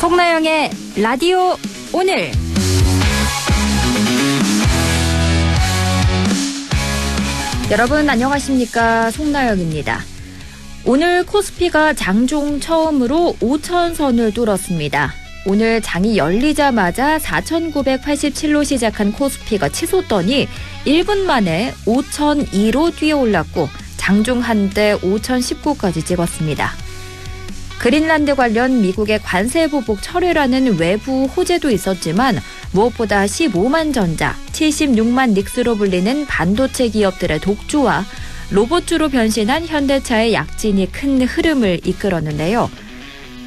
송나영의 라디오 오늘. 여러분 안녕하십니까? 송나영입니다. 오늘 코스피가 장중 처음으로 5,000선을 뚫었습니다. 오늘 장이 열리자마자 4,987로 시작한 코스피가 치솟더니 1분 만에 5,002로 뛰어올랐고 장중 한때 5,019까지 찍었습니다. 그린란드 관련 미국의 관세 보복 철회라는 외부 호재도 있었지만 무엇보다 15만 전자, 76만 닉스로 불리는 반도체 기업들의 독주와 로봇주로 변신한 현대차의 약진이 큰 흐름을 이끌었는데요.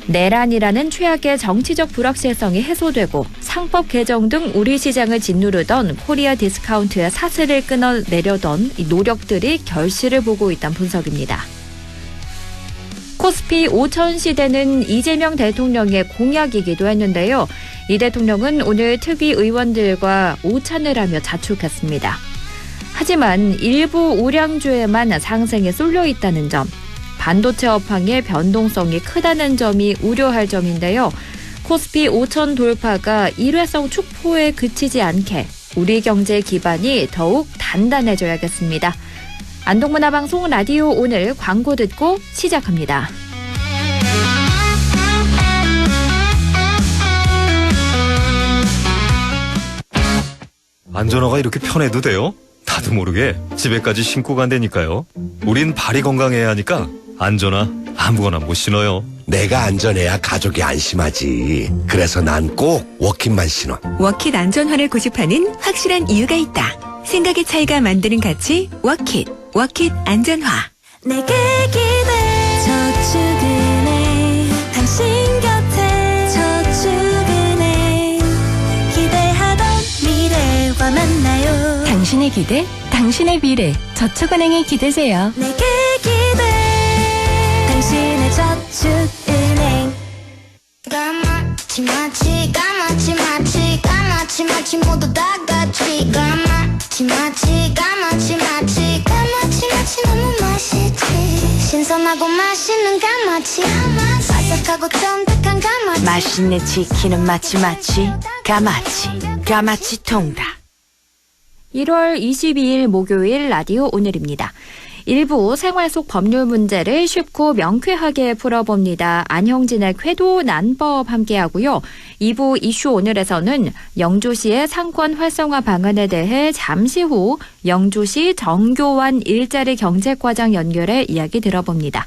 내란이라는 최악의 정치적 불확실성이 해소되고 상법 개정 등 우리 시장을 짓누르던 코리아 디스카운트의 사슬을 끊어내려던 이 노력들이 결실을 보고 있다는 분석입니다. 코스피 5,000 시대는 이재명 대통령의 공약이기도 했는데요. 이 대통령은 오늘 특위 의원들과 오찬을 하며 자축했습니다. 하지만 일부 우량주에만 상승이 쏠려 있다는 점, 반도체 업황의 변동성이 크다는 점이 우려할 점인데요. 코스피 5,000 돌파가 일회성 축포에 그치지 않게 우리 경제 기반이 더욱 단단해져야겠습니다. 안동문화방송 라디오 오늘 광고 듣고 시작합니다. 안전화가 이렇게 편해도 돼요? 나도 모르게 집에까지 신고 간다니까요. 우린 발이 건강해야 하니까 안전화 아무거나 못 신어요. 내가 안전해야 가족이 안심하지. 그래서 난 꼭 워킷만 신어. 워킷 안전화를 고집하는 확실한 이유가 있다. 생각의 차이가 만드는 가치 워킷. 워킷 안전화. 내게 기대 저축은행 당신 곁에 저축은행 기대하던 미래와 만나요. 당신의 기대, 당신의 미래. 저축은행에 기대세요. 내게 기대 당신의 저축은행. 까맣지 마치 까맣지 마치 까맣지 마치 모두 다 같이 까맣지 마치 까맣지 마치 까맣지 마치 너무 맛있지. 신선하고 맛있는 까맣지 바삭하고 쫀득한 까맣지. 맛있는 치킨은 마치 까맣지 통닭. 1월 22일 목요일 라디오 오늘입니다. 일부 생활 속 법률 문제를 쉽고 명쾌하게 풀어봅니다. 안형진의 궤도 난법 함께하고요. 2부 이슈 오늘에서는 영주시의 상권 활성화 방안에 대해 잠시 후 영주시 정교환 일자리 경책과장 연결해 이야기 들어봅니다.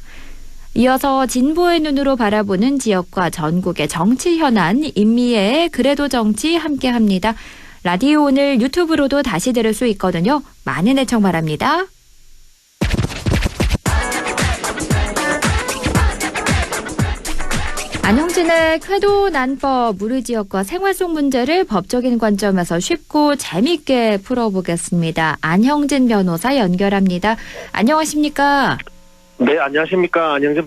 이어서 진보의 눈으로 바라보는 지역과 전국의 정치 현안, 임미애의 그래도 정치 함께합니다. 라디오 오늘 유튜브로도 다시 들을 수 있거든요. 많은 애청 바랍니다. 안형진의 궤도 난법, 우리 지역과 생활 속 문제를 법적인 관점에서 쉽고 재미있게 풀어보겠습니다. 안형진 변호사 연결합니다. 안녕하십니까? 네, 안녕하십니까. 안형진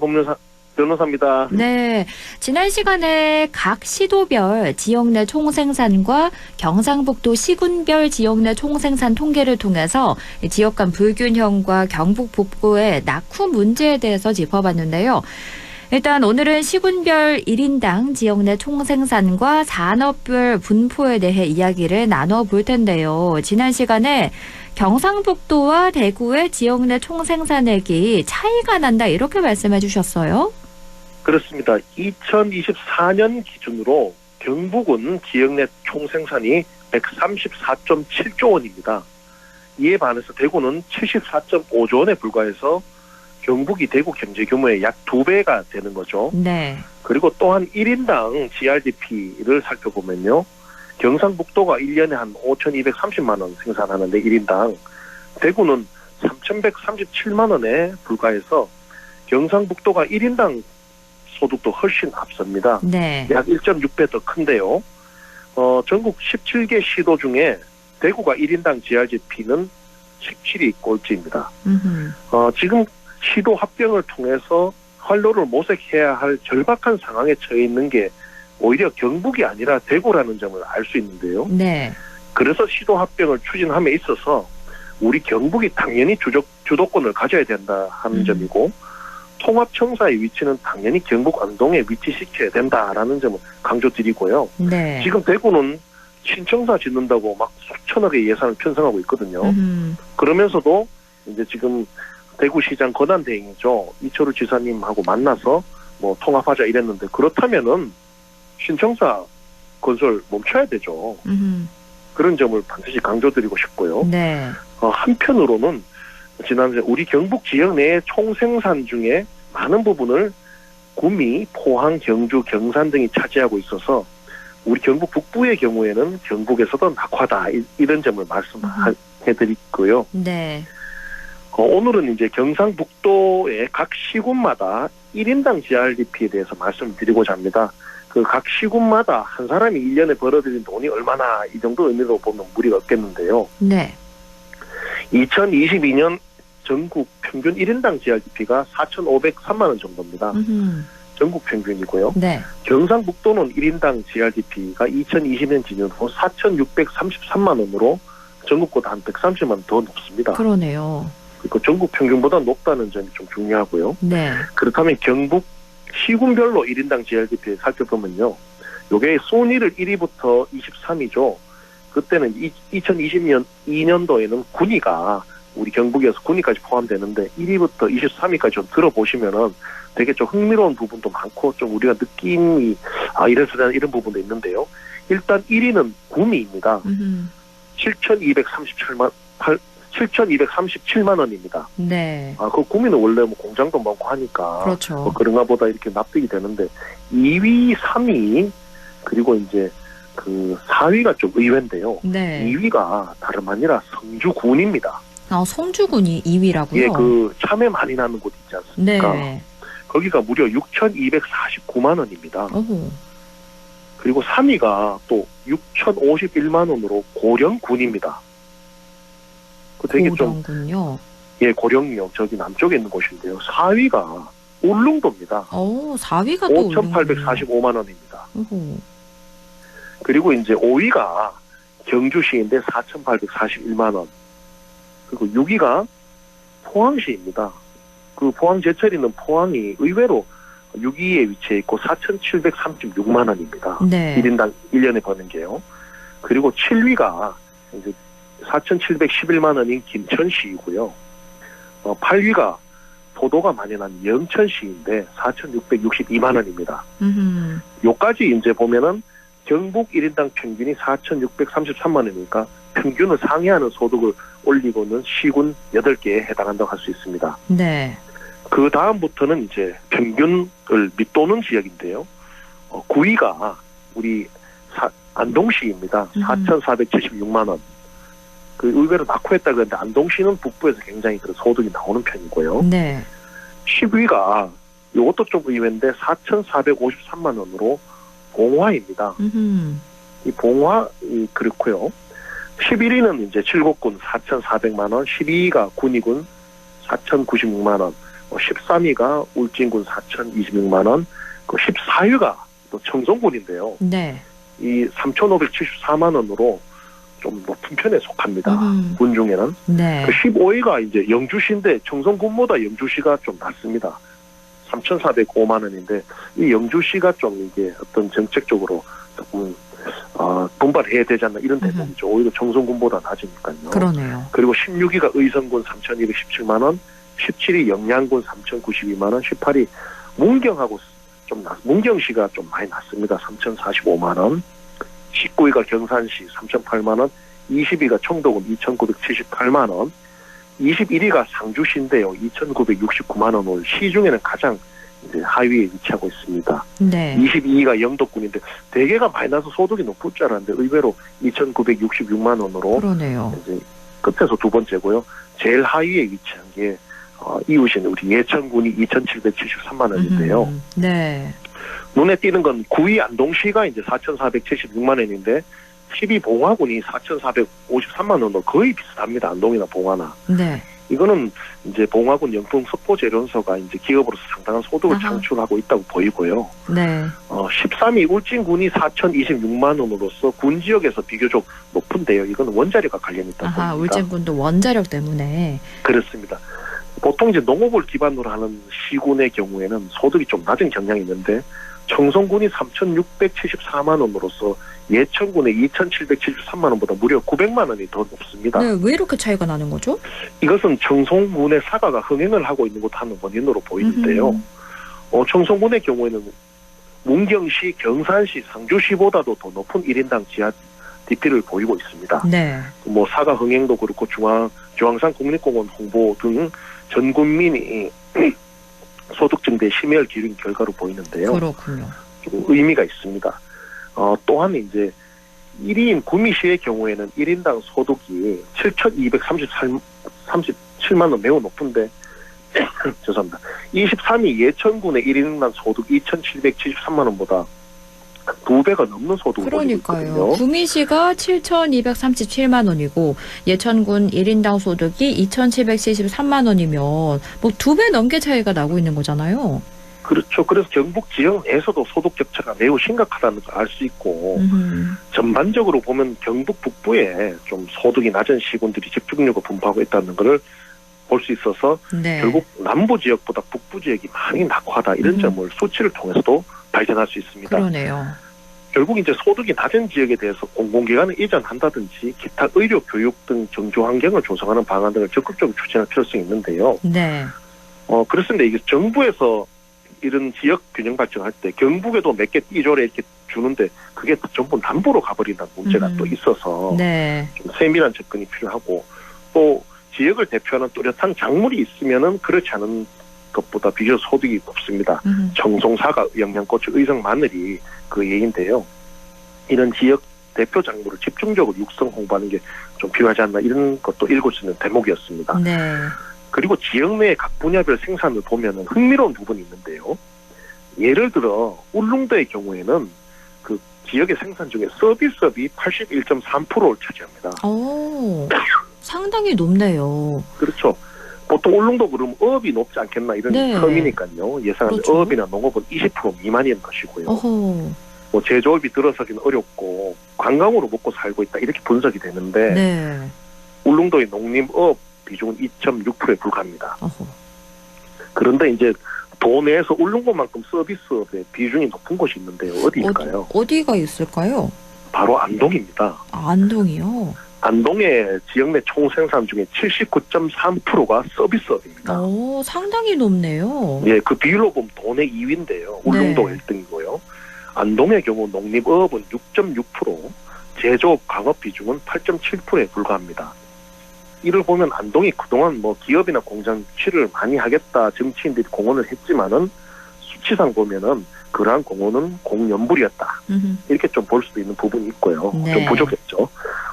변호사입니다. 네, 지난 시간에 각 시도별 지역 내 총생산과 경상북도 시군별 지역 내 총생산 통계를 통해서 지역 간 불균형과 경북 북부의 낙후 문제에 대해서 짚어봤는데요. 일단 오늘은 시군별 1인당 지역 내 총생산과 산업별 분포에 대해 이야기를 나눠볼 텐데요. 지난 시간에 경상북도와 대구의 지역 내 총생산액이 차이가 난다 이렇게 말씀해 주셨어요. 그렇습니다. 2024년 기준으로 경북은 지역 내 총생산이 134.7조 원입니다. 이에 반해서 대구는 74.5조 원에 불과해서 경북이 대구 경제 규모의 약 2배가 되는 거죠. 네. 그리고 또한 1인당 GRDP를 살펴보면요. 경상북도가 1년에 한 5,230만 원 생산하는데 1인당, 대구는 3,137만 원에 불과해서 경상북도가 1인당 소득도 훨씬 앞섭니다. 네. 약 1.6배 더 큰데요. 전국 17개 시도 중에 대구가 1인당 GRDP는 17위 꼴찌입니다. 지금 시도 합병을 통해서 활로를 모색해야 할 절박한 상황에 처해 있는 게 오히려 경북이 아니라 대구라는 점을 알 수 있는데요. 네. 그래서 시도 합병을 추진함에 있어서 우리 경북이 당연히 주도권을 가져야 된다 하는 점이고 통합청사의 위치는 당연히 경북 안동에 위치시켜야 된다라는 점을 강조드리고요. 네. 지금 대구는 신청사 짓는다고 막 수천억의 예산을 편성하고 있거든요. 그러면서도 이제 지금 대구시장 권한대행이죠. 이철우 지사님하고 만나서 뭐 통합하자 이랬는데 그렇다면은 신청사 건설 멈춰야 되죠. 그런 점을 반드시 강조드리고 싶고요. 네. 한편으로는 지난해 우리 경북 지역 내의 총생산 중에 많은 부분을 구미, 포항, 경주, 경산 등이 차지하고 있어서 우리 경북 북부의 경우에는 경북에서도 낙화다 이런 점을 말씀해드리고요. 네. 오늘은 이제 경상북도의 각 시군마다 1인당 GRDP에 대해서 말씀드리고자 합니다. 그 각 시군마다 한 사람이 1년에 벌어들인 돈이 얼마나 이 정도 의미로 보면 무리가 없겠는데요. 네. 2022년 전국 평균 1인당 GRDP가 4,503만 원 정도입니다. 전국 평균이고요. 네. 경상북도는 1인당 GRDP가 2020년 기준으로 4,633만 원으로 전국보다 한 130만 원 더 높습니다. 그러네요. 그리고 전국 평균보다 높다는 점이 좀 중요하고요. 네. 그렇다면 경북 시군별로 1인당 GRDP 살펴보면요. 요게 순위를 1위부터 23위죠. 그때는 2020년 2년도에는 군위가 우리 경북에서 군위까지 포함되는데 1위부터 23위까지 좀 들어보시면은 되게 좀 흥미로운 부분도 많고 좀 우리가 느낌이 이래서 이런 부분도 있는데요. 일단 1위는 구미입니다. 7,237만 원입니다. 네. 그 구미는 원래 뭐 공장도 많고 하니까 그렇죠. 뭐 그런가 보다 이렇게 납득이 되는데 2위, 3위 그리고 이제 그 4위가 좀 의외인데요. 네. 2위가 다름 아니라 성주군입니다. 성주군이 2위라고요? 예, 그 참외 많이 나는 곳 있지 않습니까? 네. 거기가 무려 6,249만 원입니다. 오호. 그리고 3위가 또 6,051만 원으로 고령군입니다. 그 되게 고령군요. 예, 고령이요. 저기 남쪽에 있는 곳인데요. 4위가 울릉도입니다. 4위가 또 5,845만 원입니다. 오호. 그리고 이제 5위가 경주시인데 4,841만 원. 그리고 6위가 포항시입니다. 그 포항 제철이는 포항이 의외로 6위에 위치해 있고 4,736만 원입니다. 네. 1인당 1년에 버는 게요. 그리고 7위가 이제 4,711만 원인 김천시이고요. 8위가 포도가 많이 난 영천시인데 4,662만 원입니다. 요까지 이제 보면은 경북 1인당 평균이 4,633만 원이니까 평균을 상회하는 소득을 올리고는 시군 8개에 해당한다고 할 수 있습니다. 네. 그 다음부터는 이제 평균을 밑도는 지역인데요. 9위가 우리 안동시입니다. 4,476만 원. 그 의외로 낙후했다 그랬는데 안동시는 북부에서 굉장히 그 소득이 나오는 편이고요. 네. 10위가 이것도 좀 의외인데 4,453만 원으로 봉화입니다. 이 봉화이 그렇고요. 11위는 이제 칠곡군 4,400만 원, 12위가 군위군 4,096만 원, 13위가 울진군 4,026만 원, 그 14위가 또 청송군인데요. 네. 이 3,574만 원으로 좀 높은 편에 속합니다. 군 중에는. 네. 그 15위가 이제 영주시인데 청송군보다 영주시가 좀 낮습니다. 3,405만 원인데 이 영주시가 좀 이게 어떤 정책적으로 조금 분발해야 되지 않나 이런 대목이죠. 오히려 청송군보다 낮으니까요. 그러네요. 그리고 16위가 의성군 3,217만 원, 17위 영양군 3,092만 원, 18위 문경하고 문경시가 좀 많이 낮습니다. 3,045만 원. 19위가 경산시 3,008만 원, 20위가 청도군 2,978만 원, 21위가 상주시인데요. 2,969만 원. 올 시 중에는 가장 이제 하위에 위치하고 있습니다. 네. 22위가 영덕군인데 대개가 많이 나서 소득이 높을 줄 알았는데 의외로 2,966만 원으로 그러네요. 이제 끝에서 두 번째고요. 제일 하위에 위치한 게 이웃인 우리 예천군이 2,773만 원인데요. 네. 눈에 띄는 건 9위 안동시가 이제 4,476만 원인데 10위 봉화군이 4,453만 원으로 거의 비슷합니다. 안동이나 봉화나. 네. 이거는 이제 봉화군 영풍 석포제련소가 이제 기업으로서 상당한 소득을 아하. 창출하고 있다고 보이고요. 네. 13위 울진군이 4,026만 원으로서 군 지역에서 비교적 높은데요. 이건 원자력과 관련이 있다 아하, 보입니다. 울진군도 원자력 때문에. 그렇습니다. 보통 이제 농업을 기반으로 하는 시군의 경우에는 소득이 좀 낮은 경향이 있는데 청송군이 3,674만 원으로서 예천군의 2,773만 원보다 무려 900만 원이 더 높습니다. 네, 왜 이렇게 차이가 나는 거죠? 이것은 청송군의 사과가 흥행을 하고 있는 것 하는 원인으로 보이는데요. 청송군의 경우에는 문경시, 경산시, 상주시보다도 더 높은 1인당 지하 DP를 보이고 있습니다. 네. 뭐 사과 흥행도 그렇고 중앙산 국립공원 홍보 등 전 국민이 소득 증대 심혈 기울인 결과로 보이는데요. 그렇군요. 좀 의미가 있습니다. 또한 이제 1인 구미시의 경우에는 1인당 소득이 7,237만 원 매우 높은데 죄송합니다. 23위 예천군의 1인당 소득 2,773만 원보다 2배가 넘는 소득을 보이고 그러니까요. 있거든요. 구미시가 7,237만 원이고 예천군 1인당 소득이 2,773만 원이면 뭐 2배 넘게 차이가 나고 있는 거잖아요. 그렇죠. 그래서 경북 지역 내에서도 소득 격차가 매우 심각하다는 걸 알 수 있고 전반적으로 보면 경북 북부에 좀 소득이 낮은 시군들이 집중적으로 분포하고 있다는 것을 볼 수 있어서 네. 결국 남부 지역보다 북부 지역이 많이 낙후하다 이런 점을 수치를 통해서도 발견할 수 있습니다. 그러네요. 결국 이제 소득이 낮은 지역에 대해서 공공기관을 이전한다든지 기타 의료, 교육 등 정조 환경을 조성하는 방안 등을 적극적으로 추진할 필요성이 있는데요. 네. 그렇습니다. 이게 정부에서 이런 지역 균형 발전할 때 경북에도 몇 개 띠조래 이렇게 주는데 그게 전부 남부로 가버린다는 문제가 또 있어서 네. 좀 세밀한 접근이 필요하고 또 지역을 대표하는 뚜렷한 작물이 있으면은 그렇지 않은 것보다 비교적 소득이 높습니다. 청송, 사과, 영양고추, 의성, 마늘이 그 예인데요. 이런 지역 대표 작물을 집중적으로 육성 홍보하는 게 좀 필요하지 않나 이런 것도 읽을 수 있는 대목이었습니다. 네. 그리고 지역 내 각 분야별 생산을 보면은 흥미로운 부분이 있는데요. 예를 들어 울릉도의 경우에는 그 지역의 생산 중에 서비스업이 81.3%를 차지합니다. 오, 상당히 높네요. 그렇죠. 보통 울릉도 그러면 어업이 높지 않겠나 이런 네. 섬이니까요. 예상하는 그렇죠. 어업이나 농업은 20% 미만인 것이고요. 어허. 뭐 제조업이 들어서기는 어렵고 관광으로 먹고 살고 있다 이렇게 분석이 되는데 네. 울릉도의 농림어업 비중은 2.6%에 불과합니다. 어허. 그런데 이제 도내에서 울릉도만큼 서비스업의 비중이 높은 곳이 있는데요. 어디일까요? 어디가 있을까요? 바로 안동입니다. 안동이요. 안동의 지역 내 총생산 중에 79.3%가 서비스업입니다. 오, 상당히 높네요. 예, 그 비율로 보면 도내 2위인데요. 울릉도가 네. 1등이고요. 안동의 경우 농림어업은 6.6%, 제조업 강업 비중은 8.7%에 불과합니다. 이를 보면 안동이 그동안 뭐 기업이나 공장 유치를 많이 하겠다 정치인들이 공언을 했지만은 수치상 보면은 그러한 공언은 공연불이었다. 이렇게 좀 볼 수도 있는 부분이 있고요. 네. 좀 부족했죠.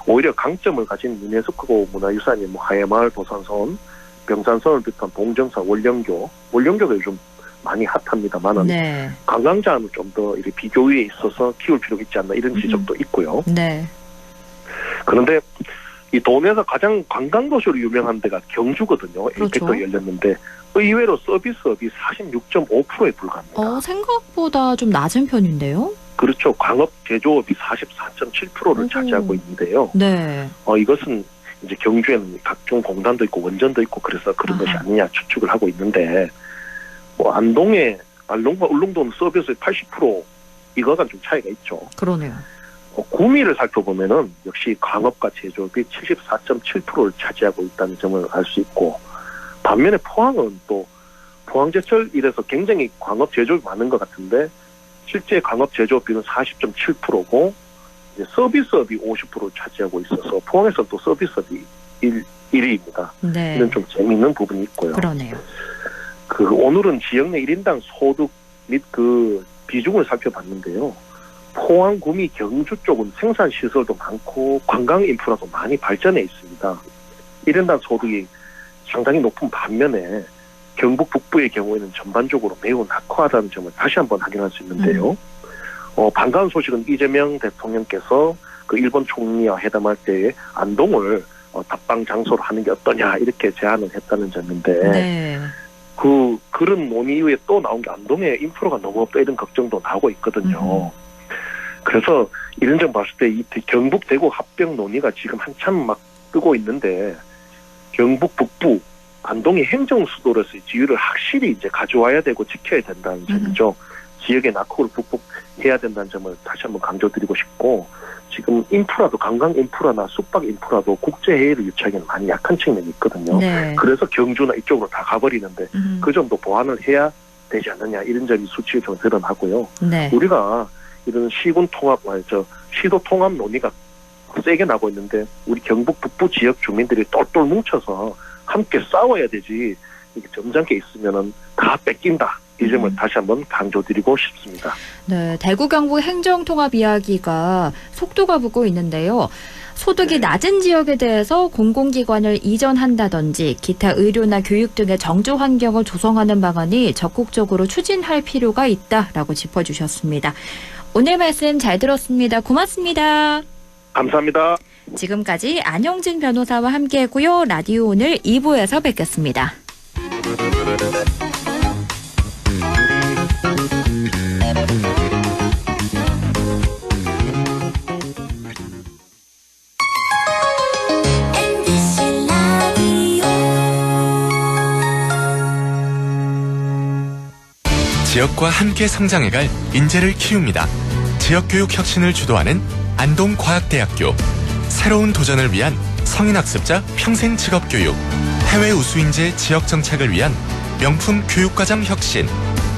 오히려 강점을 가진 유네스코 문화유산인 뭐 하회마을 도산선, 병산선을 비롯한 봉정사, 원령교가 요즘 많이 핫합니다만은 네. 관광자는 좀 더 이렇게 비교위에 있어서 키울 필요가 있지 않나 이런 지적도 있고요. 네. 그런데 이 도내에서 가장 관광도시로 유명한 데가 경주거든요. 그렇죠. 에이펙도 열렸는데 의외로 서비스업이 46.5%에 불과합니다. 생각보다 좀 낮은 편인데요? 그렇죠. 광업 제조업이 44.7%를 차지하고 있는데요. 네. 이것은 이제 경주에는 각종 공단도 있고 원전도 있고 그래서 그런 것이 아니냐 추측을 하고 있는데 뭐 안동과 울릉도는 서비스의 80% 이거가 좀 차이가 있죠. 그러네요. 구미를 살펴보면은 역시 광업과 제조업이 74.7%를 차지하고 있다는 점을 알 수 있고 반면에 포항은 또 포항제철 이래서 굉장히 광업 제조업이 많은 것 같은데 실제 광업 제조업비는 40.7%고 이제 서비스업이 50%를 차지하고 있어서 포항에서 또 서비스업이 1위입니다. 네. 이런 좀 재미있는 부분이 있고요. 그러네요. 오늘은 지역 내 1인당 소득 및 그 비중을 살펴봤는데요. 포항, 구미, 경주 쪽은 생산 시설도 많고 관광 인프라도 많이 발전해 있습니다. 1인당 소득이 상당히 높은 반면에 경북 북부의 경우에는 전반적으로 매우 낙후하다는 점을 다시 한번 확인할 수 있는데요. 반가운 소식은 이재명 대통령께서 그 일본 총리와 회담할 때 안동을 답방 장소로 하는 게 어떠냐 이렇게 제안을 했다는 점인데 네. 그런 논의 이후에 또 나온 게 안동에 인프라가 너무 없다 이런 걱정도 나오고 있거든요. 그래서 이런 점 봤을 때 이 경북 대구 합병 논의가 지금 한참 막 뜨고 있는데 경북 북부 안동이 행정 수도로서의 지위를 확실히 이제 가져와야 되고 지켜야 된다는 점이죠. 지역의 낙후를 극복해야 된다는 점을 다시 한번 강조드리고 싶고 지금 인프라도 관광 인프라나 숙박 인프라도 국제 해외를 유치하기는 많이 약한 측면이 있거든요. 네. 그래서 경주나 이쪽으로 다 가버리는데 그 점도 보완을 해야 되지 않느냐 이런 점이 수치적으로 드러나고요. 네. 우리가 이런 시군 통합 시도 통합 논의가 세게 나고 있는데 우리 경북 북부 지역 주민들이 똘똘 뭉쳐서 함께 싸워야 되지 이게 점잖게 있으면은 다 뺏긴다. 이 점을 다시 한번 강조드리고 싶습니다. 네, 대구 경북 행정통합 이야기가 속도가 붙고 있는데요. 소득이 낮은 지역에 대해서 공공기관을 이전한다든지 기타 의료나 교육 등의 정주 환경을 조성하는 방안이 적극적으로 추진할 필요가 있다라고 짚어주셨습니다. 오늘 말씀 잘 들었습니다. 고맙습니다. 감사합니다. 지금까지 안영진 변호사와 함께했고요. 라디오 오늘 2부에서 뵙겠습니다. MBC 라디오 지역과 함께 성장해갈 인재를 키웁니다. 지역교육 혁신을 주도하는 안동과학대학교. 새로운 도전을 위한 성인학습자 평생 직업교육. 해외 우수인재 지역 정착을 위한 명품 교육과정 혁신.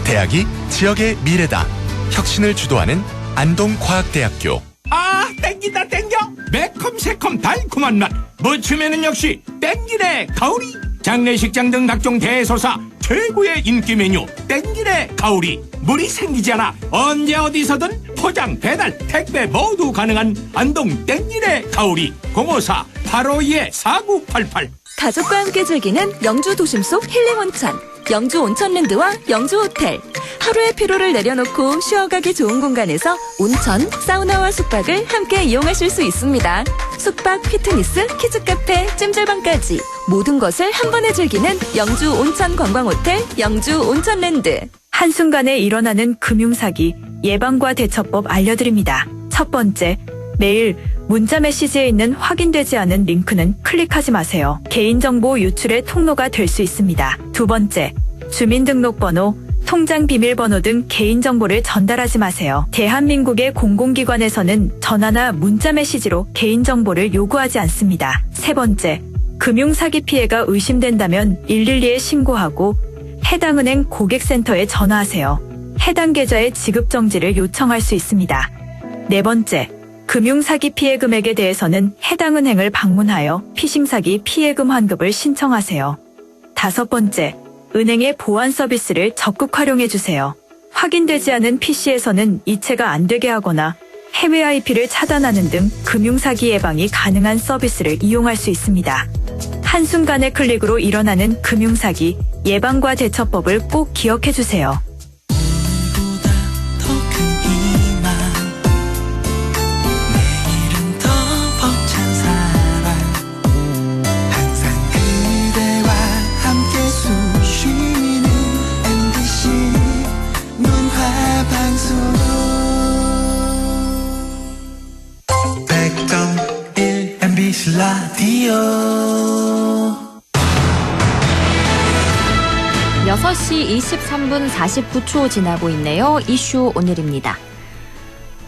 대학이 지역의 미래다. 혁신을 주도하는 안동과학대학교. 아, 땡긴다 땡겨. 매콤새콤 달콤한 맛. 무침에는 역시 땡기네 가오리. 장례식장 등 각종 대소사 최고의 인기 메뉴 땡기네 가오리. 물이 생기지 않아 언제 어디서든 포장 배달 택배 모두 가능한 안동 땡기네 가오리. 054-852-4988. 가족과 함께 즐기는 영주 도심 속 힐링 온천. 영주 온천랜드와 영주 호텔. 하루의 피로를 내려놓고 쉬어가기 좋은 공간에서 온천, 사우나와 숙박을 함께 이용하실 수 있습니다. 숙박, 피트니스, 키즈카페, 찜질방까지 모든 것을 한 번에 즐기는 영주 온천 관광호텔 영주 온천랜드. 한순간에 일어나는 금융사기 예방과 대처법 알려드립니다. 첫 번째, 매일 문자 메시지에 있는 확인되지 않은 링크는 클릭하지 마세요. 개인정보 유출의 통로가 될 수 있습니다. 두 번째, 주민등록번호, 통장 비밀번호 등 개인정보를 전달하지 마세요. 대한민국의 공공기관에서는 전화나 문자 메시지로 개인정보를 요구하지 않습니다. 세 번째, 금융사기 피해가 의심된다면 112에 신고하고 해당 은행 고객센터에 전화하세요. 해당 계좌의 지급 정지를 요청할 수 있습니다. 네 번째, 금융사기 피해 금액에 대해서는 해당 은행을 방문하여 피싱사기 피해금 환급을 신청하세요. 다섯 번째, 은행의 보안 서비스를 적극 활용해주세요. 확인되지 않은 PC에서는 이체가 안 되게 하거나 해외 IP를 차단하는 등 금융사기 예방이 가능한 서비스를 이용할 수 있습니다. 한순간의 클릭으로 일어나는 금융사기 예방과 대처법을 꼭 기억해주세요. 라디오 6시 23분 49초 지나고 있네요. 이슈 오늘입니다.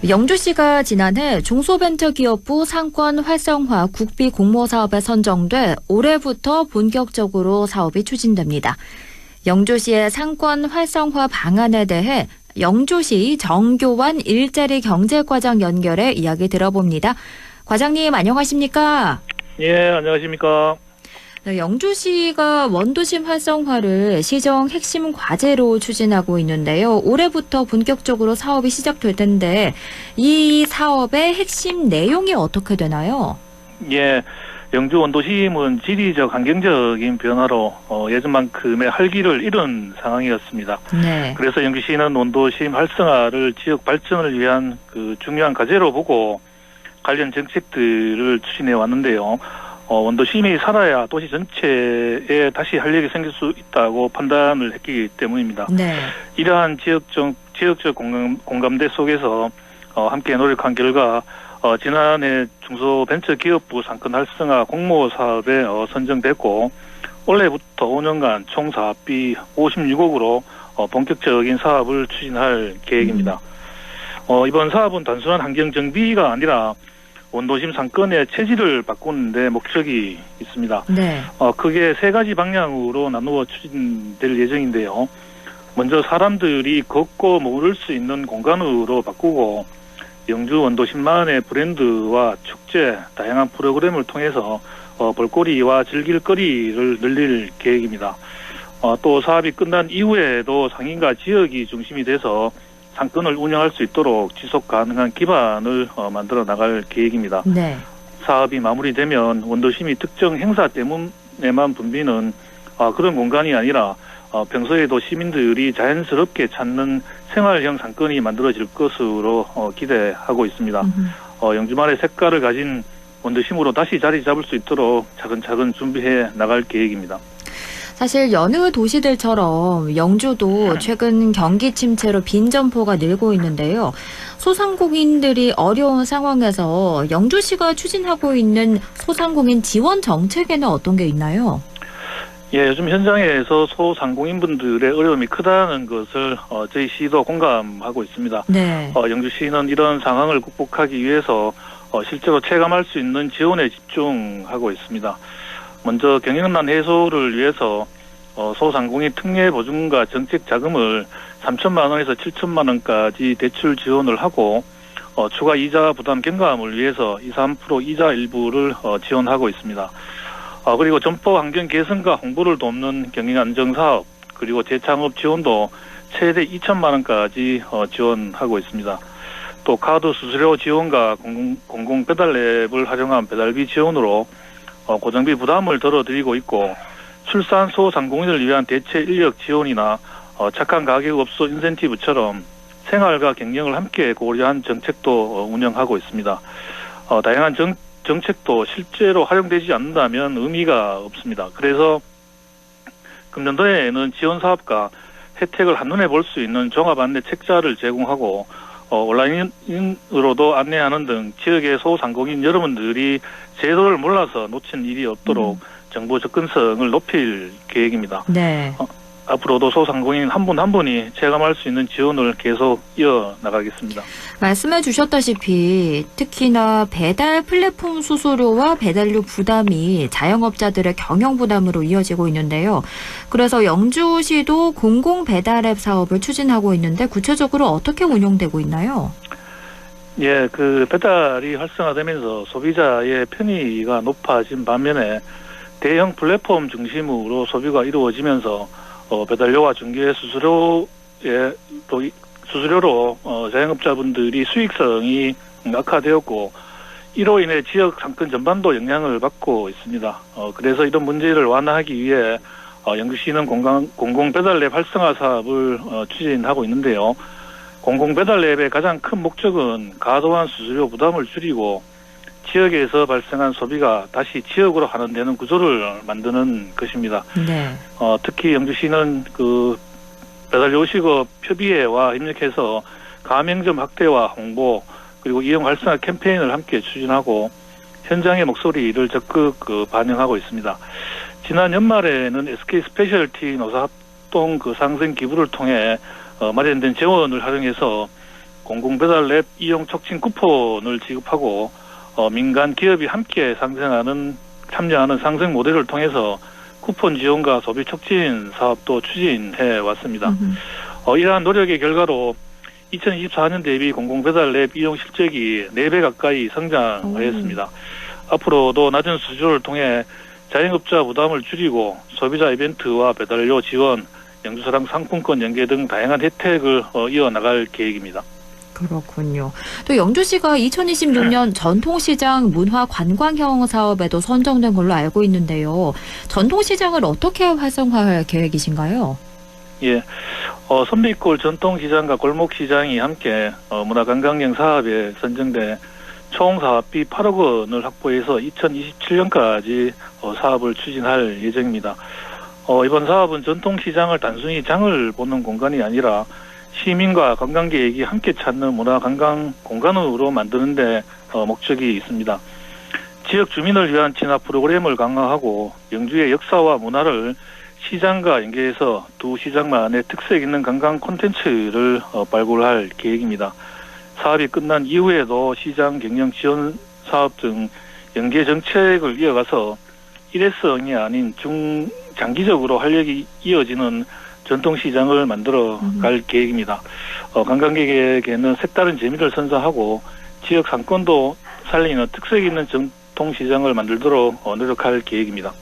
영주시가 지난해 중소벤처기업부 상권 활성화 국비 공모 사업에 선정돼 올해부터 본격적으로 사업이 추진됩니다. 영주시의 상권 활성화 방안에 대해 영주시 정교환 일자리 경제과장 연결해 이야기 들어봅니다. 과장님 안녕하십니까? 예, 안녕하십니까? 네, 영주시가 원도심 활성화를 시정 핵심 과제로 추진하고 있는데요. 올해부터 본격적으로 사업이 시작될 텐데 이 사업의 핵심 내용이 어떻게 되나요? 예, 영주 원도심은 지리적 환경적인 변화로 예전만큼의 활기를 잃은 상황이었습니다. 네. 그래서 영주시는 원도심 활성화를 지역 발전을 위한 그 중요한 과제로 보고 관련 정책들을 추진해 왔는데요. 원도심이 살아야 도시 전체에 다시 활력이 생길 수 있다고 판단을 했기 때문입니다. 네. 이러한 지역적 공감대 속에서 함께 노력한 결과 지난해 중소벤처기업부 상권 활성화 공모 사업에 선정됐고 올해부터 5년간 총 사업비 56억으로 본격적인 사업을 추진할 계획입니다. 이번 사업은 단순한 환경 정비가 아니라 원도심 상권의 체질을 바꾸는 데 목적이 있습니다. 네. 크게 세 가지 방향으로 나누어 추진될 예정인데요. 먼저 사람들이 걷고 모를 수 있는 공간으로 바꾸고 영주 원도심만의 브랜드와 축제, 다양한 프로그램을 통해서 볼거리와 즐길거리를 늘릴 계획입니다. 또 사업이 끝난 이후에도 상인과 지역이 중심이 돼서 상권을 운영할 수 있도록 지속 가능한 기반을 만들어 나갈 계획입니다. 네. 사업이 마무리되면 원도심이 특정 행사 때문에만 붐비는 그런 공간이 아니라 평소에도 시민들이 자연스럽게 찾는 생활형 상권이 만들어질 것으로 기대하고 있습니다. 영주만의 색깔을 가진 원도심으로 다시 자리 잡을 수 있도록 차근차근 준비해 나갈 계획입니다. 사실 여느 도시들처럼 영주도 최근 경기 침체로 빈 점포가 늘고 있는데요. 소상공인들이 어려운 상황에서 영주시가 추진하고 있는 소상공인 지원 정책에는 어떤 게 있나요? 예, 요즘 현장에서 소상공인분들의 어려움이 크다는 것을 저희 시도 공감하고 있습니다. 네. 영주시는 이런 상황을 극복하기 위해서 실제로 체감할 수 있는 지원에 집중하고 있습니다. 먼저 경영난 해소를 위해서 소상공인 특례 보증과 정책 자금을 3천만 원에서 7천만 원까지 대출 지원을 하고 추가 이자 부담 경감을 위해서 2, 3% 이자 일부를 지원하고 있습니다. 그리고 점포 환경 개선과 홍보를 돕는 경영 안정 사업 그리고 재창업 지원도 최대 2천만 원까지 지원하고 있습니다. 또 카드 수수료 지원과 공공 배달앱을 활용한 배달비 지원으로 고정비 부담을 덜어드리고 있고 출산 소상공인을 위한 대체 인력 지원이나 착한 가격업소 인센티브처럼 생활과 경영을 함께 고려한 정책도 운영하고 있습니다. 다양한 정책도 실제로 활용되지 않는다면 의미가 없습니다. 그래서 금년도에는 지원 사업과 혜택을 한눈에 볼 수 있는 종합 안내 책자를 제공하고 온라인으로도 안내하는 등 지역의 소상공인 여러분들이 제도를 몰라서 놓친 일이 없도록 정보 접근성을 높일 계획입니다. 네. 앞으로도 소상공인 한 분 한 분이 체감할 수 있는 지원을 계속 이어나가겠습니다. 말씀해 주셨다시피 특히나 배달 플랫폼 수수료와 배달료 부담이 자영업자들의 경영 부담으로 이어지고 있는데요. 그래서 영주시도 공공 배달앱 사업을 추진하고 있는데 구체적으로 어떻게 운영되고 있나요? 예, 그 배달이 활성화되면서 소비자의 편의가 높아진 반면에 대형 플랫폼 중심으로 소비가 이루어지면서 배달료와 중개 수수료로 자영업자분들이 수익성이 악화되었고 이로 인해 지역 상권 전반도 영향을 받고 있습니다. 그래서 이런 문제를 완화하기 위해 영주시는 공공 배달앱 활성화 사업을 추진하고 있는데요. 공공 배달앱의 가장 큰 목적은 과도한 수수료 부담을 줄이고 지역에서 발생한 소비가 다시 지역으로 환원되는 구조를 만드는 것입니다. 네. 특히 영주시는 그 배달료 식업 협의회와 협력해서 가맹점 확대와 홍보 그리고 이용 활성화 캠페인을 함께 추진하고 현장의 목소리를 적극 반영하고 있습니다. 지난 연말에는 SK 스페셜티 노사합동 상생 기부를 통해 마련된 재원을 활용해서 공공 배달앱 이용 촉진 쿠폰을 지급하고 민간 기업이 함께 참여하는 상생 모델을 통해서 쿠폰 지원과 소비 촉진 사업도 추진해 왔습니다. 이러한 노력의 결과로 2024년 대비 공공 배달앱 이용 실적이 4배 가까이 성장하였습니다. 앞으로도 낮은 수수료를 통해 자영업자 부담을 줄이고 소비자 이벤트와 배달료 지원, 영주사랑 상품권 연계 등 다양한 혜택을 이어나갈 계획입니다. 그렇군요. 또 영주시가 2026년 전통시장 문화관광형 사업에도 선정된 걸로 알고 있는데요. 전통시장을 어떻게 활성화할 계획이신가요? 예, 선비골 전통시장과 골목시장이 함께 문화관광형 사업에 선정돼 총 사업비 8억 원을 확보해서 2027년까지 사업을 추진할 예정입니다. 이번 사업은 전통시장을 단순히 장을 보는 공간이 아니라 시민과 관광객이 함께 찾는 문화관광 공간으로 만드는 데 목적이 있습니다. 지역 주민을 위한 진화 프로그램을 강화하고 영주의 역사와 문화를 시장과 연계해서 두 시장만의 특색 있는 관광 콘텐츠를 발굴할 계획입니다. 사업이 끝난 이후에도 시장 경영 지원 사업 등 연계 정책을 이어가서 일회성이 아닌 중장기적으로 활력이 이어지는 전통시장을 만들어 갈 계획입니다. 관광객에게는 색다른 재미를 선사하고 지역 상권도 살리는 특색 있는 전통시장을 만들도록 노력할 계획입니다.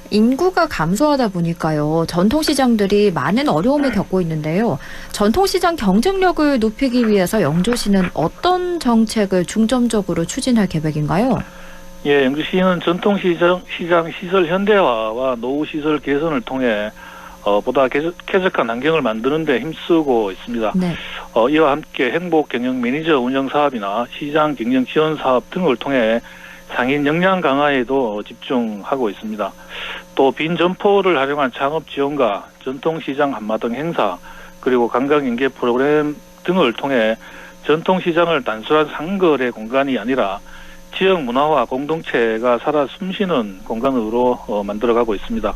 인구가 감소하다 보니까요. 전통시장들이 많은 어려움을 겪고 있는데요. 전통시장 경쟁력을 높이기 위해서 영주시는 어떤 정책을 중점적으로 추진할 계획인가요? 예, 영주시는 전통시장 시설 현대화와 노후시설 개선을 통해 보다 쾌적한 환경을 만드는 데 힘쓰고 있습니다. 네. 이와 함께 행복 경영 매니저 운영 사업이나 시장 경영 지원 사업 등을 통해 상인 역량 강화에도 집중하고 있습니다. 또 빈 점포를 활용한 창업 지원과 전통시장 한마당 행사 그리고 관광연계 프로그램 등을 통해 전통시장을 단순한 상거래 공간이 아니라 지역 문화와 공동체가 살아 숨쉬는 공간으로 만들어가고 있습니다.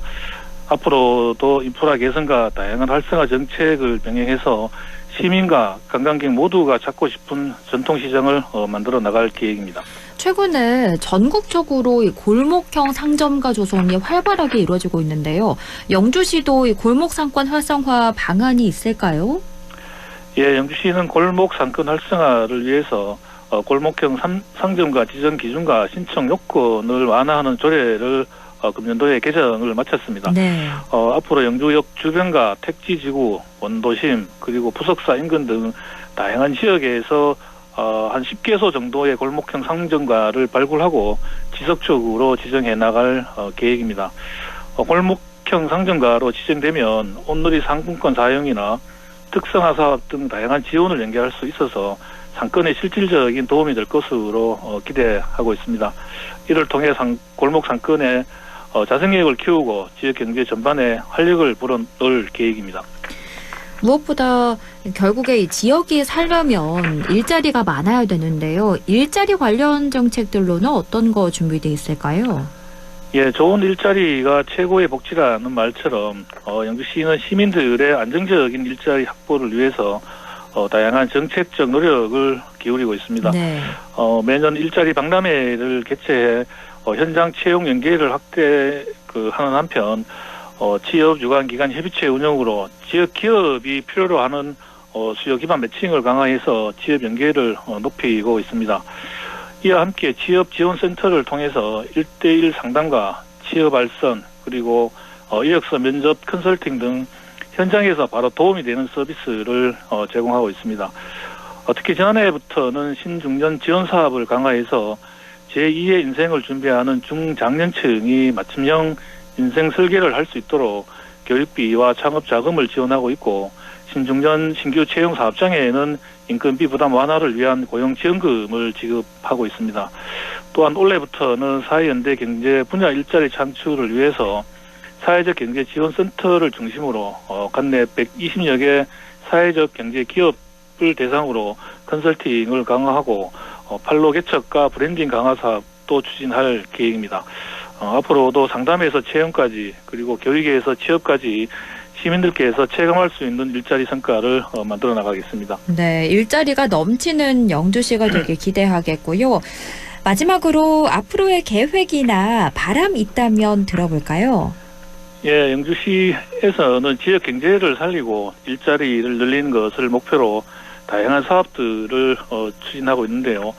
앞으로도 인프라 개선과 다양한 활성화 정책을 병행해서 시민과 관광객 모두가 찾고 싶은 전통시장을 만들어 나갈 계획입니다. 최근에 전국적으로 이 골목형 상점가 조성이 활발하게 이루어지고 있는데요. 영주시도 이 골목 상권 활성화 방안이 있을까요? 예, 영주시는 골목 상권 활성화를 위해서 골목형 상점가 지정 기준과 신청 요건을 완화하는 조례를 금년도에 개정을 마쳤습니다. 네. 앞으로 영주역 주변과 택지지구, 원도심, 그리고 부석사 인근 등 다양한 지역에서 한 10개소 정도의 골목형 상점가를 발굴하고 지속적으로 지정해 나갈 계획입니다. 골목형 상점가로 지정되면 온누리 상품권 사용이나 특성화 사업 등 다양한 지원을 연계할 수 있어서 상권에 실질적인 도움이 될 것으로 기대하고 있습니다. 이를 통해 골목 상권의 자생력을 키우고 지역 경제 전반에 활력을 불어넣을 계획입니다. 무엇보다 결국에 이 지역이 살려면 일자리가 많아야 되는데요. 일자리 관련 정책들로는 어떤 거 준비되어 있을까요? 예, 좋은 일자리가 최고의 복지라는 말처럼 영주시는 시민들의 안정적인 일자리 확보를 위해서 다양한 정책적 노력을 기울이고 있습니다. 네. 매년 일자리 박람회를 개최해 현장 채용 연계를 하는 한편 취업 유관 기관 협의체 운영으로 지역 기업이 필요로 하는 수요 기반 매칭을 강화해서 취업 연계를 높이고 있습니다. 이와 함께 취업 지원 센터를 통해서 1대1 상담과 취업 알선 그리고 이력서 면접 컨설팅 등 현장에서 바로 도움이 되는 서비스를 제공하고 있습니다. 특히 지난해부터는 신중년 지원 사업을 강화해서 제2의 인생을 준비하는 중장년층이 맞춤형 인생 설계를 할 수 있도록 교육비와 창업 자금을 지원하고 있고 신중년 신규 채용 사업장에는 인건비 부담 완화를 위한 고용지원금을 지급하고 있습니다. 또한 올해부터는 사회연대 경제 분야 일자리 창출을 위해서 사회적 경제 지원센터를 중심으로 관내 120여 개 사회적 경제 기업을 대상으로 컨설팅을 강화하고 판로 개척과 브랜딩 강화 사업도 추진할 계획입니다. 앞으로도 상담에서 채용까지 그리고 교육에서 취업까지 시민들께서 체감할 수 있는 일자리 성과를 만들어 나가겠습니다. 네, 일자리가 넘치는 영주시가 되길 기대하겠고요. 마지막으로 앞으로의 계획이나 바람 있다면 들어볼까요? 예, 영주시에서는 지역 경제를 살리고 일자리를 늘리는 것을 목표로 다양한 사업들을 추진하고 있는데요.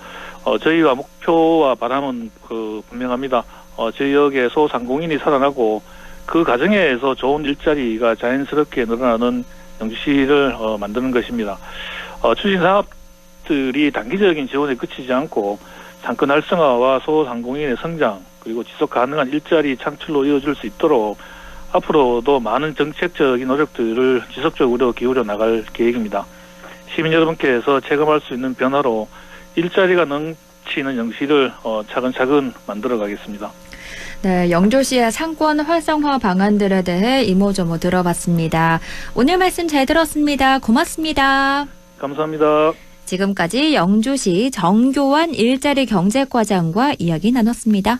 저희와 목표와 바람은 분명합니다. 지역의 소상공인이 살아나고 그 과정에서 좋은 일자리가 자연스럽게 늘어나는 영주시를 만드는 것입니다. 추진 사업들이 단기적인 지원에 그치지 않고 상권 활성화와 소상공인의 성장 그리고 지속 가능한 일자리 창출로 이어질 수 있도록 앞으로도 많은 정책적인 노력들을 지속적으로 기울여 나갈 계획입니다. 시민 여러분께서 체감할 수 있는 변화로 일자리가 가치 있는 영시를 차근차근 만들어 가겠습니다. 네, 영주시의 상권 활성화 방안들에 대해 이모저모 들어봤습니다. 오늘 말씀 잘 들었습니다. 고맙습니다. 감사합니다. 지금까지 영주시 정교환 일자리 경제과장과 이야기 나눴습니다.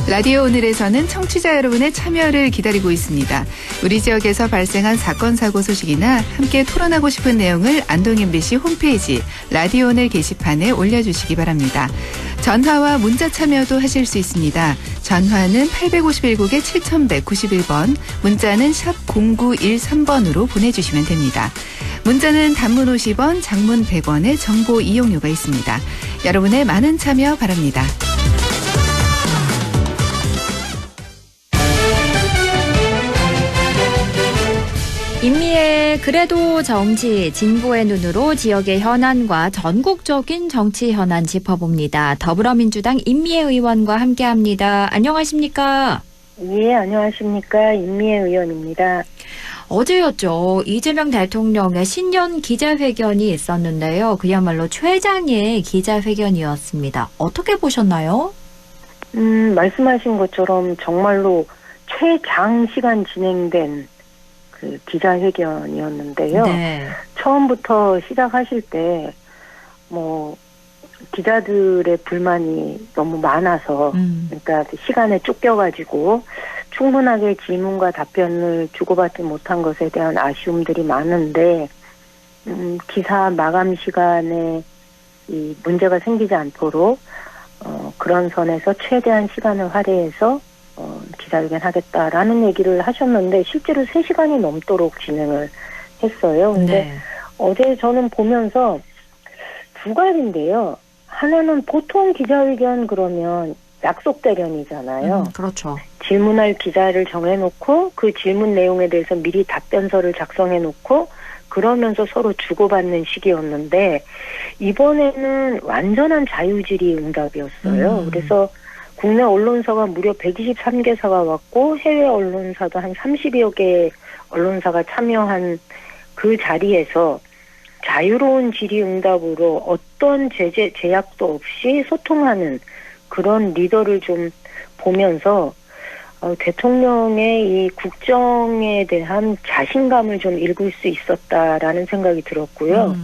라디오 오늘에서는 청취자 여러분의 참여를 기다리고 있습니다. 우리 지역에서 발생한 사건 사고 소식이나 함께 토론하고 싶은 내용을 안동 MBC 홈페이지 라디오 오늘 게시판에 올려주시기 바랍니다. 전화와 문자 참여도 하실 수 있습니다. 전화는 851국에 7191번, 문자는 샵 0913번으로 보내주시면 됩니다. 문자는 단문 50원, 장문 100원의 정보 이용료가 있습니다. 여러분의 많은 참여 바랍니다. 임미의 그래도 정치, 진보의 눈으로 지역의 현안과 전국적인 정치 현안 짚어봅니다. 더불어민주당 임미애 의원과 함께합니다. 안녕하십니까? 예, 안녕하십니까. 임미애 의원입니다. 어제였죠. 이재명 대통령의 신년 기자회견이 있었는데요. 그야말로 최장의 기자회견이었습니다. 어떻게 보셨나요? 말씀하신 것처럼 정말로 최장시간 진행된 그 기자회견이었는데요. 네. 처음부터 시작하실 때 기자들의 불만이 너무 많아서 그러니까 시간에 쫓겨가지고 충분하게 질문과 답변을 주고받지 못한 것에 대한 아쉬움들이 많은데 기사 마감 시간에 이 문제가 생기지 않도록 그런 선에서 최대한 시간을 할애해서 기자회견 하겠다라는 얘기를 하셨는데 실제로 3시간이 넘도록 진행을 했어요. 근데 네. 어제 저는 보면서 두 가지인데요. 하나는 보통 기자회견 그러면 약속 대련이잖아요. 그렇죠. 질문할 기자를 정해놓고 그 질문 내용에 대해서 미리 답변서를 작성해놓고 그러면서 서로 주고받는 식이었는데 이번에는 완전한 자유질의 응답이었어요. 그래서 국내 언론사가 무려 123개사가 왔고 해외 언론사도 한 30여 개의 언론사가 참여한 그 자리에서 자유로운 질의응답으로 어떤 제약도 없이 소통하는 그런 리더를 좀 보면서 대통령의 이 국정에 대한 자신감을 좀 읽을 수 있었다라는 생각이 들었고요.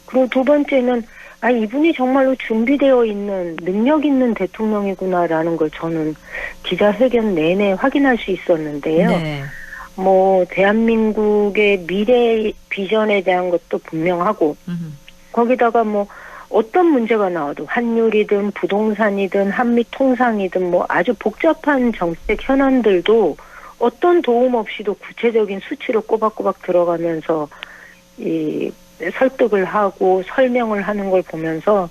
그리고 두 번째는 이분이 정말로 준비되어 있는 능력 있는 대통령이구나라는 걸 저는 기자회견 내내 확인할 수 있었는데요. 네. 대한민국의 미래 비전에 대한 것도 분명하고 거기다가 어떤 문제가 나와도 환율이든 부동산이든 한미 통상이든 아주 복잡한 정책 현안들도 어떤 도움 없이도 구체적인 수치로 꼬박꼬박 들어가면서 설득을 하고 설명을 하는 걸 보면서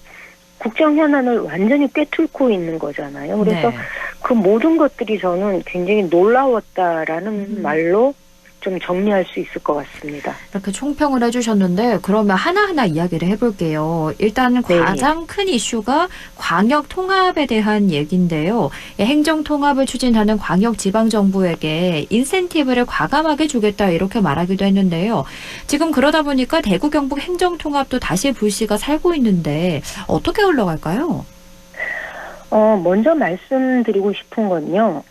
국정 현안을 완전히 꿰뚫고 있는 거잖아요. 그래서 네. 그 모든 것들이 저는 굉장히 놀라웠다라는 말로 좀 정리할 수 있을 것 같습니다. 이렇게 총평을 해주셨는데 그러면 하나하나 이야기를 해볼게요. 일단 가장 큰 이슈가 광역 통합에 대한 얘기인데요. 행정 통합을 추진하는 광역 지방정부에게 인센티브를 과감하게 주겠다 이렇게 말하기도 했는데요. 지금 그러다 보니까 대구 경북 행정 통합도 다시 불씨가 살고 있는데 어떻게 흘러갈까요? 먼저 말씀드리고 싶은 건요.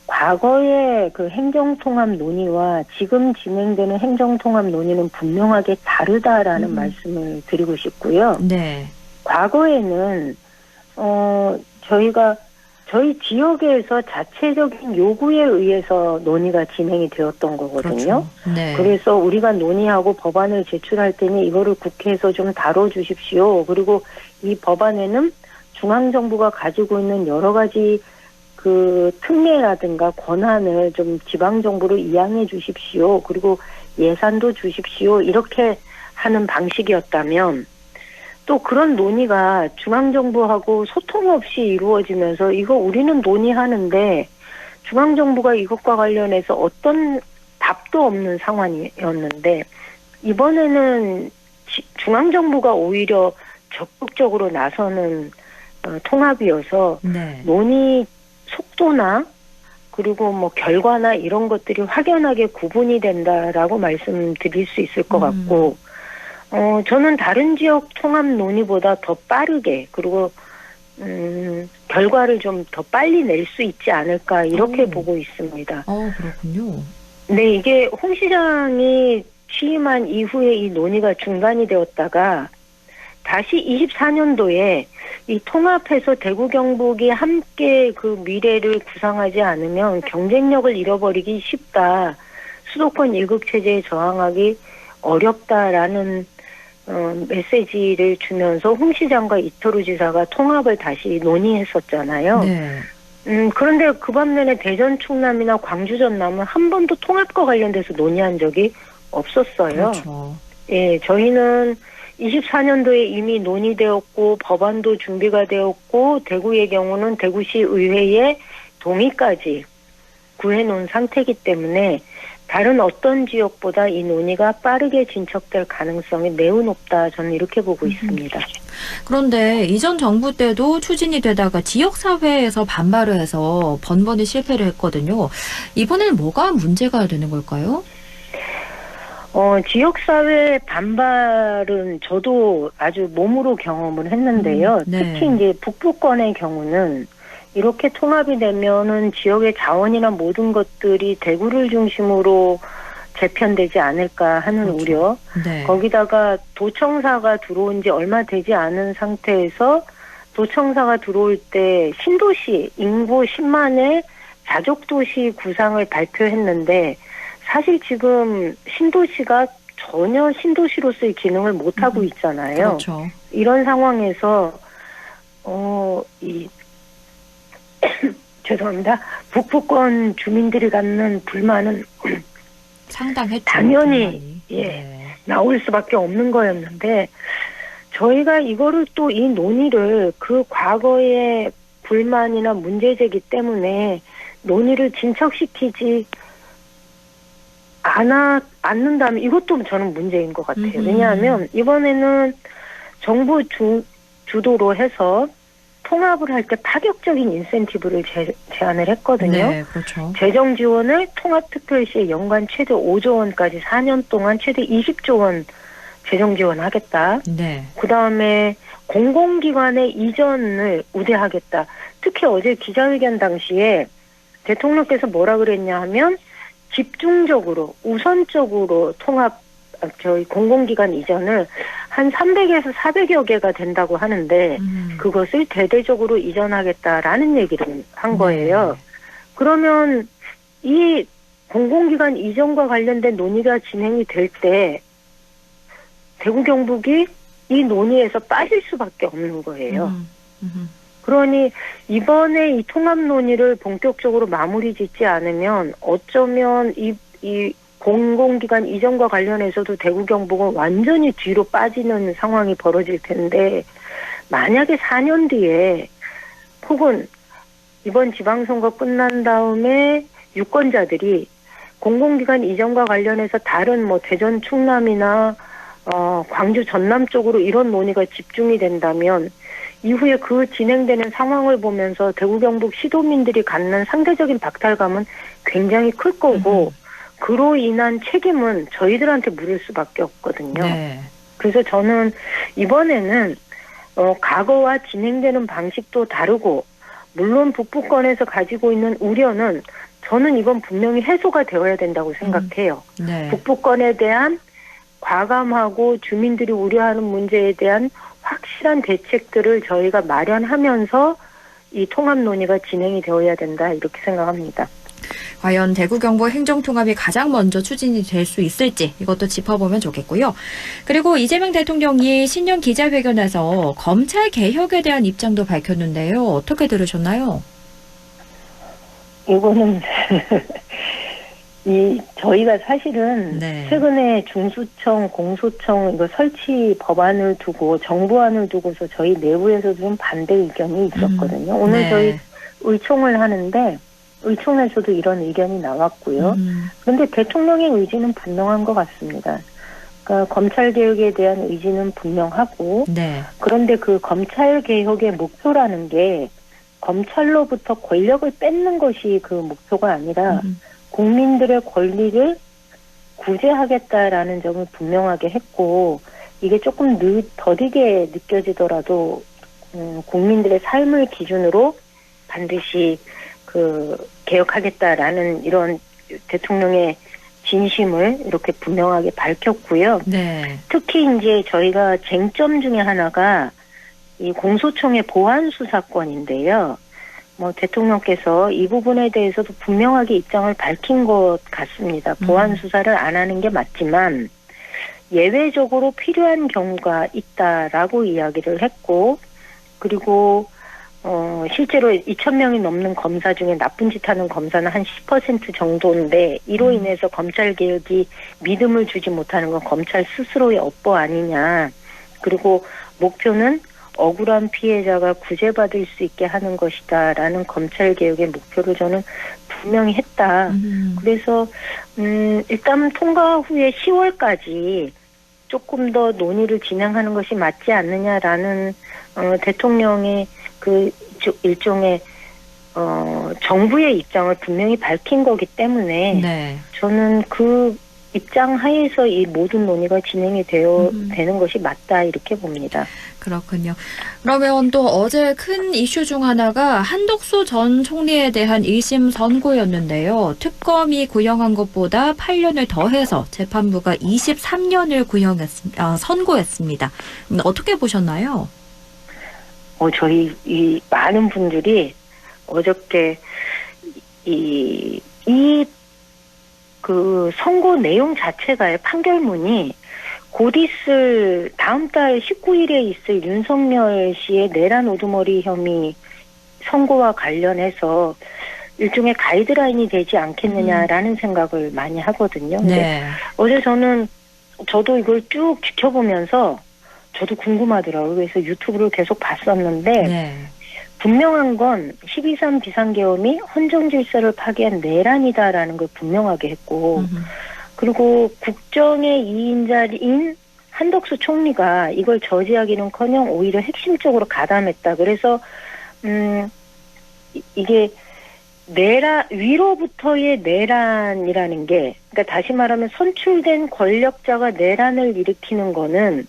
과거의 그 행정통합 논의와 지금 진행되는 행정통합 논의는 분명하게 다르다라는 말씀을 드리고 싶고요. 네. 과거에는 저희 지역에서 자체적인 요구에 의해서 논의가 진행이 되었던 거거든요. 그렇죠. 네. 그래서 우리가 논의하고 법안을 제출할 때니 이거를 국회에서 좀 다뤄주십시오. 그리고 이 법안에는 중앙정부가 가지고 있는 여러 가지 그 특례라든가 권한을 좀 지방정부로 이양해 주십시오. 그리고 예산도 주십시오. 이렇게 하는 방식이었다면 또 그런 논의가 중앙정부하고 소통 없이 이루어지면서 이거 우리는 논의하는데 중앙정부가 이것과 관련해서 어떤 답도 없는 상황이었는데 이번에는 중앙정부가 오히려 적극적으로 나서는 통합이어서 네. 논의 속도나 그리고 결과나 이런 것들이 확연하게 구분이 된다라고 말씀드릴 수 있을 것 같고 저는 다른 지역 통합 논의보다 더 빠르게 그리고 결과를 좀 더 빨리 낼 수 있지 않을까 이렇게 보고 있습니다. 그렇군요. 네, 이게 홍 시장이 취임한 이후에 이 논의가 중단이 되었다가 다시 24년도에 이 통합해서 대구 경북이 함께 그 미래를 구상하지 않으면 경쟁력을 잃어버리기 쉽다. 수도권 일극 체제에 저항하기 어렵다라는 메시지를 주면서 홍 시장과 이철우 지사가 통합을 다시 논의했었잖아요. 네. 그런데 그 반면에 대전 충남이나 광주 전남은 한 번도 통합과 관련돼서 논의한 적이 없었어요. 그렇죠. 예, 저희는 24년도에 이미 논의되었고 법안도 준비가 되었고 대구의 경우는 대구시 의회의 동의까지 구해놓은 상태이기 때문에 다른 어떤 지역보다 이 논의가 빠르게 진척될 가능성이 매우 높다. 저는 이렇게 보고 있습니다. 그런데 이전 정부 때도 추진이 되다가 지역사회에서 반발을 해서 번번이 실패를 했거든요. 이번에는 뭐가 문제가 되는 걸까요? 지역사회 반발은 저도 아주 몸으로 경험을 했는데요. 네. 특히 이제 북부권의 경우는 이렇게 통합이 되면은 지역의 자원이나 모든 것들이 대구를 중심으로 재편되지 않을까 하는 우려. 네. 거기다가 도청사가 들어온 지 얼마 되지 않은 상태에서 도청사가 들어올 때 신도시 인구 10만의 자족도시 구상을 발표했는데 사실 지금 신도시가 전혀 신도시로서의 기능을 못하고 있잖아요. 그렇죠. 이런 상황에서 죄송합니다. 북부권 주민들이 갖는 불만은 상당했죠. 당연히 나올 수밖에 없는 거였는데 저희가 이거를 또 이 논의를 그 과거의 불만이나 문제제기 때문에 논의를 진척시키지 않는다면 이것도 저는 문제인 것 같아요. 왜냐하면 이번에는 정부 주도로 해서 통합을 할 때 파격적인 인센티브를 제안을 했거든요. 네, 그렇죠. 재정 지원을 통합특별시에 연간 최대 5조 원까지 4년 동안 최대 20조 원 재정 지원하겠다. 네. 그다음에 공공기관의 이전을 우대하겠다. 특히 어제 기자회견 당시에 대통령께서 뭐라 그랬냐 하면 집중적으로 우선적으로 저희 공공기관 이전을 한 300에서 400여 개가 된다고 하는데 그것을 대대적으로 이전하겠다라는 얘기를 한 거예요. 그러면 이 공공기관 이전과 관련된 논의가 진행이 될 때 대구 경북이 이 논의에서 빠질 수밖에 없는 거예요. 그러니 이번에 이 통합 논의를 본격적으로 마무리 짓지 않으면 어쩌면 이 공공기관 이전과 관련해서도 대구 경북은 완전히 뒤로 빠지는 상황이 벌어질 텐데 만약에 4년 뒤에 혹은 이번 지방선거 끝난 다음에 유권자들이 공공기관 이전과 관련해서 다른 대전 충남이나 광주 전남 쪽으로 이런 논의가 집중이 된다면 이후에 그 진행되는 상황을 보면서 대구 경북 시도민들이 갖는 상대적인 박탈감은 굉장히 클 거고 그로 인한 책임은 저희들한테 물을 수밖에 없거든요. 네. 그래서 저는 이번에는 과거와 진행되는 방식도 다르고 물론 북부권에서 가지고 있는 우려는 저는 이건 분명히 해소가 되어야 된다고 생각해요. 네. 북부권에 대한 과감하고 주민들이 우려하는 문제에 대한 확실한 대책들을 저희가 마련하면서 이 통합 논의가 진행이 되어야 된다 이렇게 생각합니다. 과연 대구 경북 행정통합이 가장 먼저 추진이 될 수 있을지 이것도 짚어보면 좋겠고요. 그리고 이재명 대통령이 신년 기자회견에서 검찰 개혁에 대한 입장도 밝혔는데요. 어떻게 들으셨나요? 이거는 저희가 사실은 최근에 중수청, 공소청 이거 설치 법안을 두고 정부안을 두고서 저희 내부에서도 좀 반대 의견이 있었거든요. 오늘 저희 의총을 하는데 의총에서도 이런 의견이 나왔고요. 그런데 대통령의 의지는 분명한 것 같습니다. 그러니까 검찰개혁에 대한 의지는 분명하고 그런데 그 검찰개혁의 목표라는 게 검찰로부터 권력을 뺏는 것이 그 목표가 아니라 국민들의 권리를 구제하겠다라는 점을 분명하게 했고 이게 조금 더디게 느껴지더라도 국민들의 삶을 기준으로 반드시 개혁하겠다라는 이런 대통령의 진심을 이렇게 분명하게 밝혔고요. 네. 특히 이제 저희가 쟁점 중에 하나가 이 공소청의 보안 수사권인데요. 대통령께서 이 부분에 대해서도 분명하게 입장을 밝힌 것 같습니다. 보안 수사를 안 하는 게 맞지만 예외적으로 필요한 경우가 있다라고 이야기를 했고, 그리고 실제로 2,000명이 넘는 검사 중에 나쁜 짓 하는 검사는 한 10% 정도인데 이로 인해서 검찰 개혁이 믿음을 주지 못하는 건 검찰 스스로의 업보 아니냐. 그리고 목표는 억울한 피해자가 구제받을 수 있게 하는 것이다라는 검찰 개혁의 목표를 저는 분명히 했다. 그래서 일단 통과 후에 10월까지 조금 더 논의를 진행하는 것이 맞지 않느냐라는 대통령의 그 일종의 정부의 입장을 분명히 밝힌 거기 때문에 네. 저는 그 입장 하에서 이 모든 논의가 진행이 되는 것이 맞다 이렇게 봅니다. 그렇군요. 그러면 또 어제 큰 이슈 중 하나가 한덕수 전 총리에 대한 1심 선고였는데요. 특검이 구형한 것보다 8년을 더해서 재판부가 23년을 선고했습니다. 어떻게 보셨나요? 저희 이 많은 분들이 어저께 그 선고 내용 자체가요, 판결문이 곧 있을 다음 달 19일에 있을 윤석열 씨의 내란 우두머리 혐의 선고와 관련해서 일종의 가이드라인이 되지 않겠느냐라는 생각을 많이 하거든요. 네. 어제 저도 이걸 쭉 지켜보면서 저도 궁금하더라고요. 그래서 유튜브를 계속 봤었는데 네. 분명한 건 12.3 비상계엄이 헌정질서를 파괴한 내란이다라는 걸 분명하게 했고 그리고 국정의 2인자인 한덕수 총리가 이걸 저지하기는커녕 오히려 핵심적으로 가담했다. 그래서 이게 위로부터의 내란이라는 게, 그러니까 다시 말하면 선출된 권력자가 내란을 일으키는 거는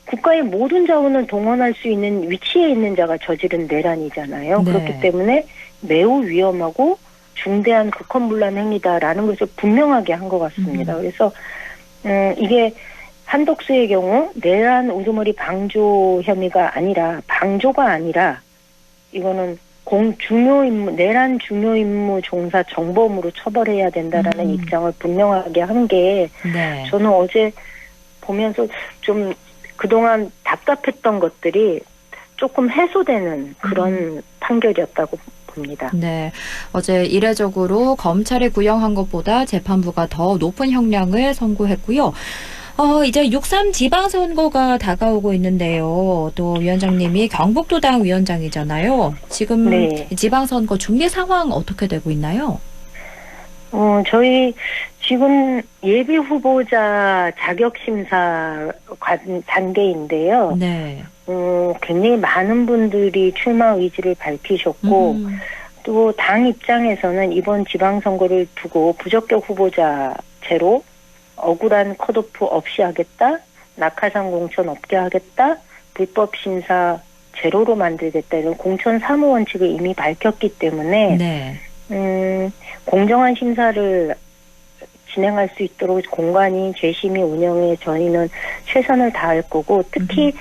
국가의 모든 자원을 동원할 수 있는 위치에 있는 자가 저지른 내란이잖아요. 네. 그렇기 때문에 매우 위험하고 중대한 극헌불란 행위다라는 것을 분명하게 한 것 같습니다. 그래서 이게 한덕수의 경우 내란 우두머리 방조 혐의가 아니라 방조가 아니라 이거는 내란 중요 임무 종사 정범으로 처벌해야 된다라는 입장을 분명하게 한 게 네. 저는 어제 보면서 좀 그동안 답답했던 것들이 조금 해소되는 그런 판결이었다고 봅니다. 네. 어제 이례적으로 검찰이 구형한 것보다 재판부가 더 높은 형량을 선고했고요. 이제 6.3 지방선거가 다가오고 있는데요. 또 위원장님이 경북도당 위원장이잖아요. 지금 네. 지방선거 준비 상황 어떻게 되고 있나요? 저희 지금 예비 후보자 자격심사 단계인데요. 네. 굉장히 많은 분들이 출마 의지를 밝히셨고, 또 당 입장에서는 이번 지방선거를 두고 부적격 후보자제로 억울한 컷오프 없이 하겠다, 낙하산 공천 없게 하겠다, 불법 심사 제로로 만들겠다 이런 공천 사무 원칙을 이미 밝혔기 때문에 네. 공정한 심사를 진행할 수 있도록 공관위 재심의 운영에 저희는 최선을 다할 거고 특히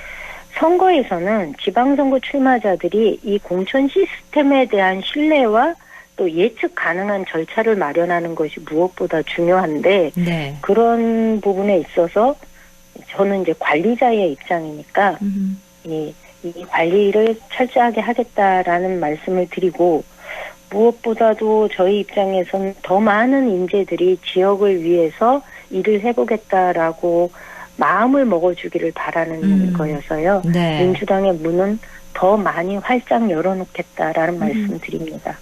선거에서는 지방선거 출마자들이 이 공천 시스템에 대한 신뢰와 또 예측 가능한 절차를 마련하는 것이 무엇보다 중요한데 네. 그런 부분에 있어서 저는 이제 관리자의 입장이니까 이 관리를 철저하게 하겠다라는 말씀을 드리고 무엇보다도 저희 입장에서는 더 많은 인재들이 지역을 위해서 일을 해보겠다라고 마음을 먹어주기를 바라는 거여서요. 네. 민주당의 문은 더 많이 활짝 열어놓겠다라는 말씀 드립니다.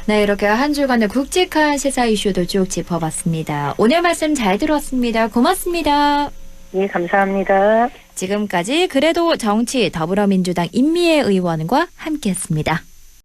네, 이렇게 한 주간의 굵직한 시사 이슈도 쭉 짚어봤습니다. 오늘 말씀 잘 들었습니다. 고맙습니다. 예, 감사합니다. 지금까지 그래도 정치 더불어민주당 임미애 의원과 함께했습니다.